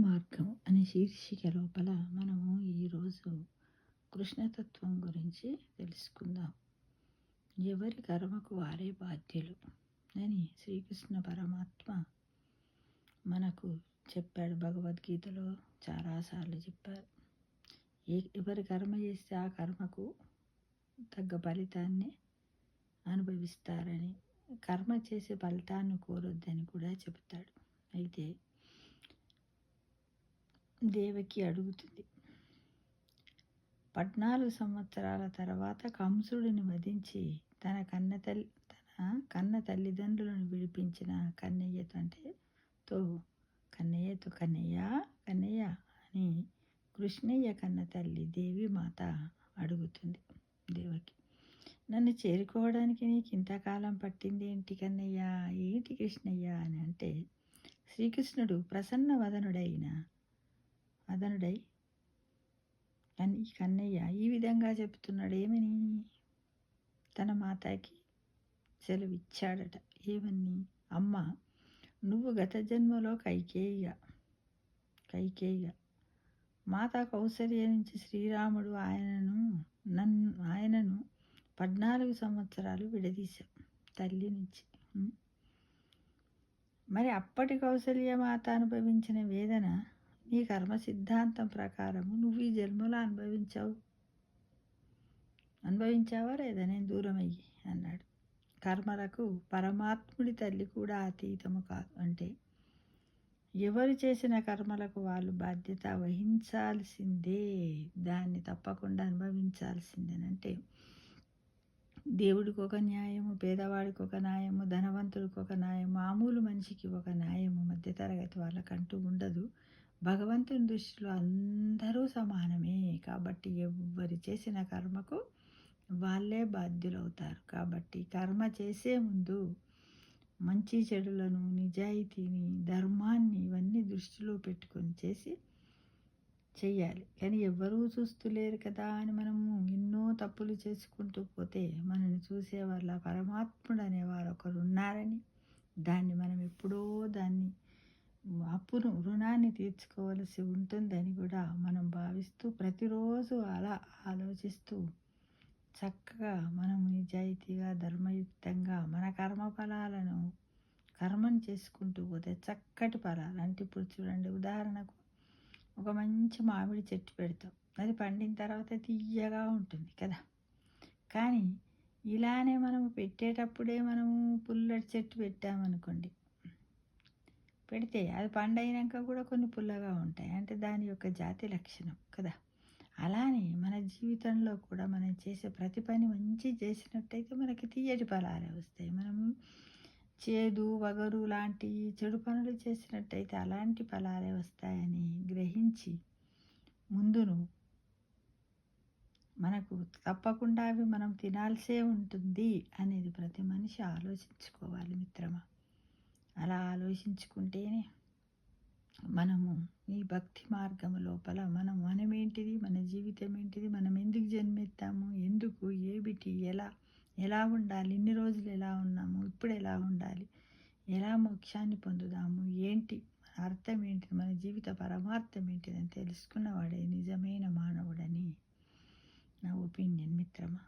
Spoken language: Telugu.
మార్గం అనే శీర్షిక లోపల మనము ఈరోజు కృష్ణతత్వం గురించి తెలుసుకుందాం. ఎవరి కర్మకు వారే బాధ్యులు అని శ్రీకృష్ణ పరమాత్మ మనకు చెప్పాడు. భగవద్గీతలో చాలాసార్లు చెప్పారు. ఎవరి కర్మ చేస్తే ఆ కర్మకు తగ్గ ఫలితాన్ని అనుభవిస్తారని, కర్మ చేసే ఫలితాన్ని కోరొద్దని కూడా చెబుతాడు. అయితే దేవకి అడుగుతుంది, 14 సంవత్సరాల తర్వాత కంసుడిని వధించి తన కన్న తల్లిదండ్రులను విడిపించిన కన్నయ్యతో కన్నయ్య కన్నయ్య అని కృష్ణయ్య కన్న తల్లి దేవి మాత అడుగుతుంది దేవకి. నన్ను చేరుకోవడానికి నీకు ఇంతకాలం పట్టింది ఏంటి కన్నయ్య, ఏంటి కృష్ణయ్య అని అంటే, శ్రీకృష్ణుడు ప్రసన్న వదనుడై కన్నయ్య ఈ విధంగా చెప్తున్నాడు. ఏమని? తన మాతకి సెలవిచ్చాడట. ఏమని? అమ్మ, నువ్వు గత జన్మలో కైకేయిగా మాత కౌసల్య నుంచి శ్రీరాముడు ఆయనను 14 సంవత్సరాలు విడదీశాం తల్లి నుంచి. మరి అప్పటి కౌసల్య మాత అనుభవించిన వేదన నీ కర్మ సిద్ధాంతం ప్రకారము నువ్వు ఈ జన్మలో అనుభవించావా లేదా? నేను దూరమయ్యి అన్నాడు. కర్మలకు పరమాత్ముడి తల్లి కూడా అతీతము కాదు. అంటే ఎవరు చేసిన కర్మలకు వాళ్ళు బాధ్యత వహించాల్సిందే, దాన్ని తప్పకుండా అనుభవించాల్సిందేనంటే, దేవుడికి ఒక న్యాయము, పేదవాడికి ఒక న్యాయము, ధనవంతుడికి ఒక న్యాయము, మామూలు మనిషికి ఒక న్యాయము, మధ్యతరగతి వాళ్ళకంటూ ఉండదు. భగవంతుని దృష్టిలో అందరూ సమానమే. కాబట్టి ఎవరు చేసిన కర్మకు వాళ్ళే బాధ్యులవుతారు. కాబట్టి కర్మ చేసే ముందు మంచి చెడులను, నిజాయితీని, ధర్మాన్ని ఇవన్నీ దృష్టిలో పెట్టుకొని చెయ్యాలి. కానీ ఎవ్వరూ చూస్తలేరు కదా అని మనము ఎన్నో తప్పులు చేసుకుంటూ పోతే మనల్ని చూసేవాళ్ళ పరమాత్ముడు అనేవారు ఒకరు ఉన్నారని, దాన్ని మనం ఎప్పుడో రుణాన్ని తీర్చుకోవలసి ఉంటుందని కూడా మనం భావిస్తూ ప్రతిరోజు అలా ఆలోచిస్తూ చక్కగా మనము నిజాయితీగా, ధర్మయుక్తంగా మన కర్మను చేసుకుంటూ పోతే చక్కటి ఫలాలు. అంటే ఇప్పుడు చూడండి, ఉదాహరణకు ఒక మంచి మామిడి చెట్టు పెడతాం, అది పండిన తర్వాత తీయగా ఉంటుంది కదా. కానీ ఇలానే మనము పెట్టేటప్పుడే మనము పుల్లటి చెట్టు పెట్టామనుకోండి, పెడితే అది పండైనాక కూడా కొన్ని పుల్లగా ఉంటాయి. అంటే దాని యొక్క జాతి లక్షణం కదా. అలానే మన జీవితంలో కూడా మనం చేసే ప్రతి పని మంచి చేసినట్టయితే మనకి తీయటి ఫలాలే వస్తాయి. మనము చేదు, వగరు లాంటి చెడు పనులు చేసినట్టయితే అలాంటి ఫలాలే వస్తాయని గ్రహించి ముందును మనకు తప్పకుండా అవి మనం తినాల్సే ఉంటుంది అనేది ప్రతి మనిషి ఆలోచించుకోవాలి మిత్రమా. అలా ఆలోచించుకుంటేనే మనము ఈ భక్తి మార్గము లోపల మనమేంటిది, మన జీవితం ఏంటిది, మనం ఎందుకు జన్మెత్తాము, ఎందుకు, ఏమిటి, ఎలా ఉండాలి, ఇన్ని రోజులు ఎలా ఉన్నాము, ఇప్పుడు ఎలా ఉండాలి, ఎలా మోక్షాన్ని పొందుదాము, ఏంటి మన అర్థం ఏంటిది, మన జీవిత పరమార్థం ఏంటిదని తెలుసుకున్నవాడే నిజమైన మానవుడని నా ఒపీనియన్ మిత్రమా.